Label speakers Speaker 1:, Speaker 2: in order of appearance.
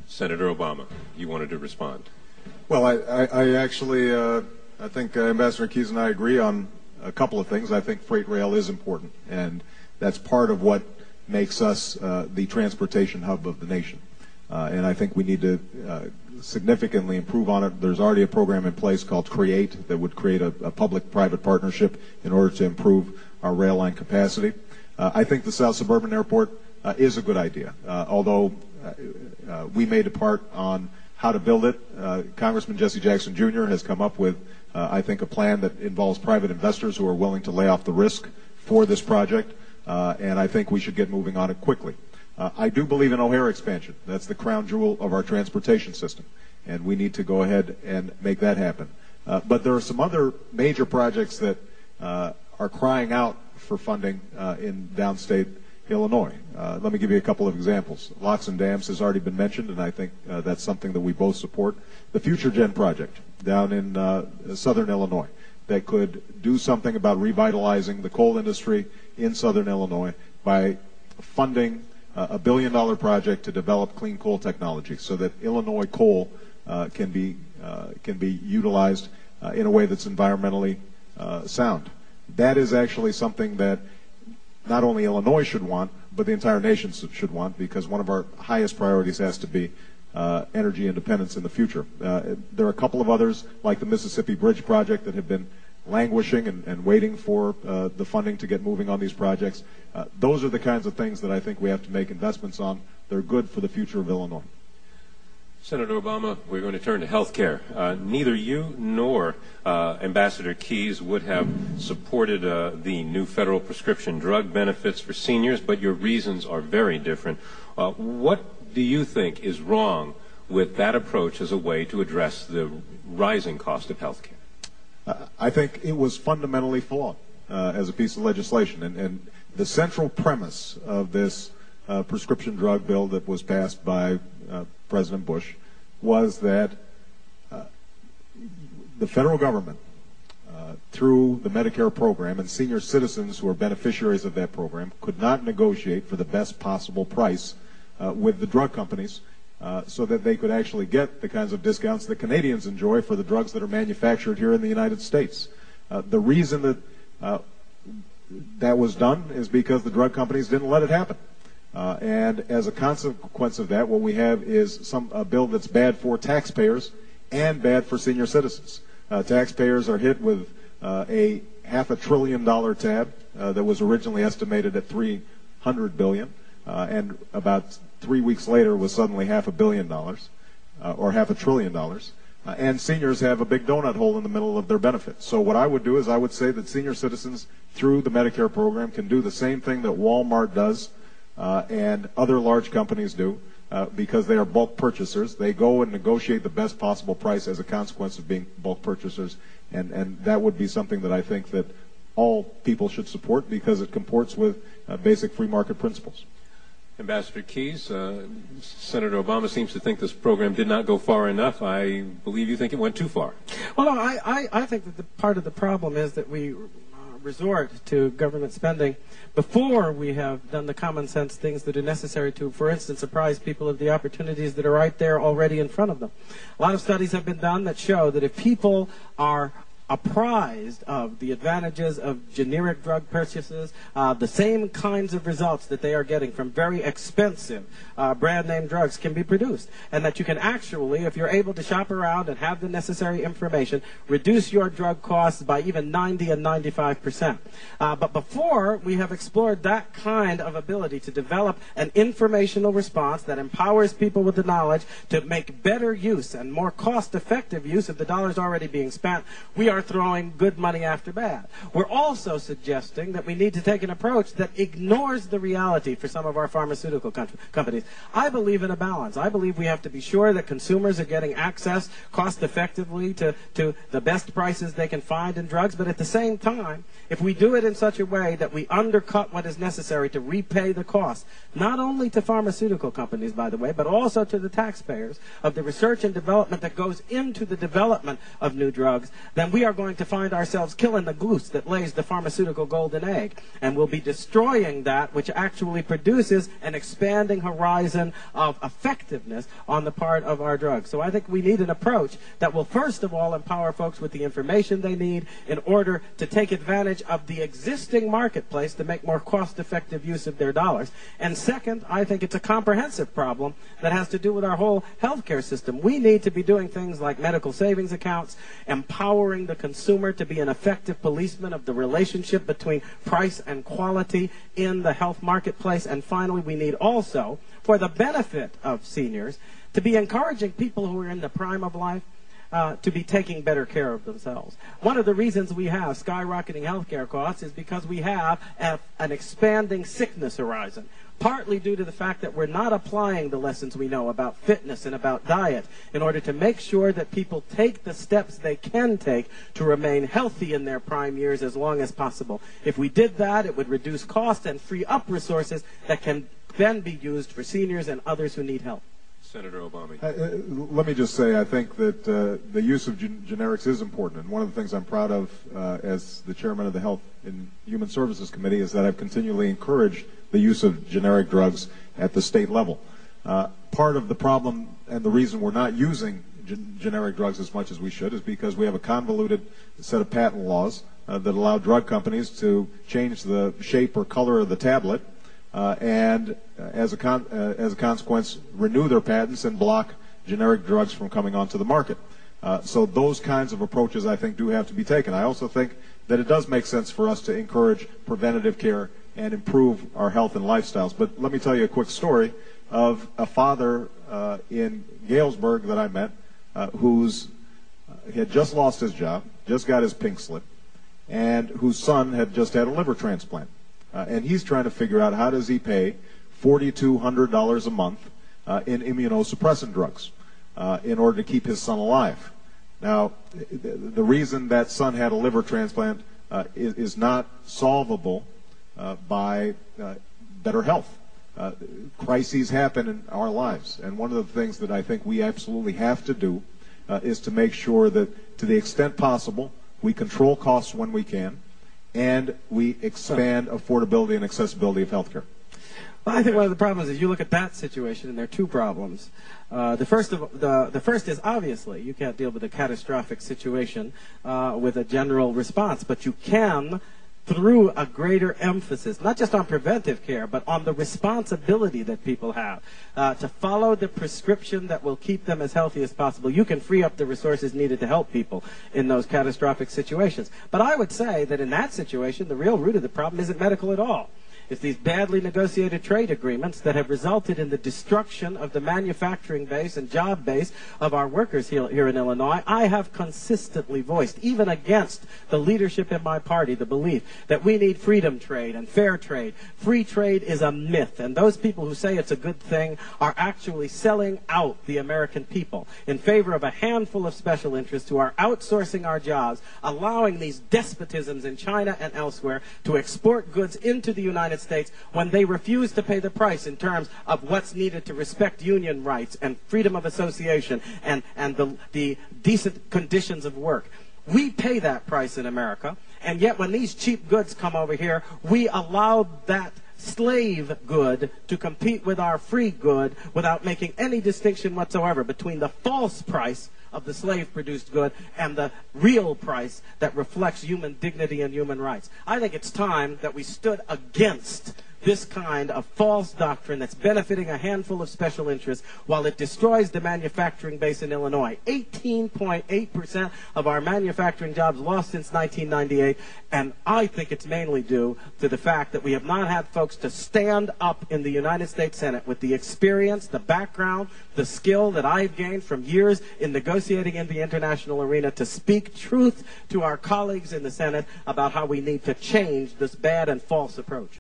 Speaker 1: Senator Obama, you wanted to respond.
Speaker 2: Well, I actually, I think Ambassador Keyes and I agree on a couple of things. I think freight rail is important, and that's part of what makes us the transportation hub of the nation. And I think we need to significantly improve on it. There's already a program in place called CREATE that would create a public-private partnership in order to improve our rail line capacity. I think the South Suburban Airport is a good idea, although we may depart on how to build it. Congressman Jesse Jackson Jr. has come up with, I think, a plan that involves private investors who are willing to lay off the risk for this project, and I think we should get moving on it quickly. I do believe in O'Hare expansion. That's the crown jewel of our transportation system, and we need to go ahead and make that happen. But there are some other major projects that are crying out for funding in downstate Illinois. Let me give you a couple of examples. Locks and dams has already been mentioned, and I think that's something that we both support. The Future Gen project down in southern Illinois that could do something about revitalizing the coal industry in southern Illinois by funding a $1 billion project to develop clean coal technology so that Illinois coal can be utilized in a way that's environmentally sound. That is actually something that not only Illinois should want, but the entire nation should want, because one of our highest priorities has to be energy independence in the future. There are a couple of others, like the Mississippi Bridge project, that have been languishing and waiting for the funding to get moving on these projects. Those are the kinds of things that I think we have to make investments on. They're good for the future of Illinois.
Speaker 1: Senator Obama, we're going to turn to health care. Neither you nor Ambassador Keyes would have supported the new federal prescription drug benefits for seniors, but your reasons are very different. What do you think is wrong with that approach as a way to address the rising cost of health care?
Speaker 2: I think it was fundamentally flawed as a piece of legislation. And the central premise of this prescription drug bill that was passed by President Bush was that the federal government, through the Medicare program, and senior citizens who are beneficiaries of that program, could not negotiate for the best possible price with the drug companies so that they could actually get the kinds of discounts that Canadians enjoy for the drugs that are manufactured here in the United States. The reason that that was done is because the drug companies didn't let it happen. And as a consequence of that, what we have is a bill that's bad for taxpayers and bad for senior citizens. Taxpayers are hit with a $500 billion tab that was originally estimated at $300 billion, and about 3 weeks later was suddenly $500 million, or $500 billion. And seniors have a big donut hole in the middle of their benefits. So what I would do is I would say that senior citizens, through the Medicare program, can do the same thing that Walmart does and other large companies do, because they are bulk purchasers. They go and negotiate the best possible price as a consequence of being bulk purchasers, and that would be something that I think that all people should support, because it comports with basic free market principles.
Speaker 1: Ambassador Keyes, Senator Obama seems to think this program did not go far enough. I believe you think it went too far.
Speaker 3: Well, no, I think that part of the problem is that we resort to government spending before we have done the common sense things that are necessary to, for instance, apprise people of the opportunities that are right there already in front of them. A lot of studies have been done that show that if people are apprised of the advantages of generic drug purchases, the same kinds of results that they are getting from very expensive brand name drugs can be produced, and that you can actually, if you're able to shop around and have the necessary information, reduce your drug costs by even 90 and 95%. But before we have explored that kind of ability to develop an informational response that empowers people with the knowledge to make better use and more cost-effective use of the dollars already being spent, we are throwing good money after bad. We're also suggesting that we need to take an approach that ignores the reality for some of our pharmaceutical companies. I believe in a balance. I believe we have to be sure that consumers are getting access cost-effectively to the best prices they can find in drugs, but at the same time, if we do it in such a way that we undercut what is necessary to repay the cost, not only to pharmaceutical companies, by the way, but also to the taxpayers, of the research and development that goes into the development of new drugs, then we are going to find ourselves killing the goose that lays the pharmaceutical golden egg. And we'll be destroying that which actually produces an expanding horizon of effectiveness on the part of our drugs. So I think we need an approach that will first of all empower folks with the information they need in order to take advantage of the existing marketplace to make more cost-effective use of their dollars. And second, I think it's a comprehensive problem that has to do with our whole healthcare system. We need to be doing things like medical savings accounts, empowering the consumer to be an effective policeman of the relationship between price and quality in the health marketplace. And finally, we need also, for the benefit of seniors, to be encouraging people who are in the prime of life to be taking better care of themselves. One of the reasons we have skyrocketing healthcare costs is because we have an expanding sickness horizon, partly due to the fact that we're not applying the lessons we know about fitness and about diet in order to make sure that people take the steps they can take to remain healthy in their prime years as long as possible. If we did that, it would reduce costs and free up resources that can then be used for seniors and others who need help.
Speaker 1: Senator Obama.
Speaker 2: Let me just say, I think that the use of generics is important. And one of the things I'm proud of as the chairman of the Health and Human Services Committee is that I've continually encouraged the use of generic drugs at the state level. Part of the problem and the reason we're not using generic drugs as much as we should is because we have a convoluted set of patent laws that allow drug companies to change the shape or color of the tablet and as a consequence, renew their patents and block generic drugs from coming onto the market. So those kinds of approaches, I think, do have to be taken. I also think that it does make sense for us to encourage preventative care and improve our health and lifestyles. But let me tell you a quick story of a father in Galesburg that I met who's had just lost his job, just got his pink slip, and whose son had just had a liver transplant. And he's trying to figure out how does he pay $4,200 a month in immunosuppressant drugs in order to keep his son alive. Now, the reason that son had a liver transplant is not solvable by better health. Crises happen in our lives, and one of the things that I think we absolutely have to do is to make sure that to the extent possible we control costs when we can, and we expand affordability and accessibility of health care.
Speaker 3: Well, I think one of the problems is you look at that situation, and there are two problems. The first is obviously you can't deal with a catastrophic situation with a general response, but you can, through a greater emphasis, not just on preventive care, but on the responsibility that people have to follow the prescription that will keep them as healthy as possible. You can free up the resources needed to help people in those catastrophic situations. But I would say that in that situation, the real root of the problem isn't medical at all. It's these badly negotiated trade agreements that have resulted in the destruction of the manufacturing base and job base of our workers here in Illinois. I have consistently voiced, even against the leadership in my party, the belief that we need freedom trade and fair trade. Free trade is a myth, and those people who say it's a good thing are actually selling out the American people in favor of a handful of special interests who are outsourcing our jobs, allowing these despotisms in China and elsewhere to export goods into the United States when they refuse to pay the price in terms of what's needed to respect union rights and freedom of association and the decent conditions of work. We pay that price in America, and yet when these cheap goods come over here, we allow that slave good to compete with our free good without making any distinction whatsoever between the false price of the slave-produced good and the real price that reflects human dignity and human rights. I think it's time that we stood against this kind of false doctrine that's benefiting a handful of special interests while it destroys the manufacturing base in Illinois. 18.8% of our manufacturing jobs lost since 1998, and I think it's mainly due to the fact that we have not had folks to stand up in the United States Senate with the experience, the background, the skill that I've gained from years in negotiating in the international arena to speak truth to our colleagues in the Senate about how we need to change this bad and false approach.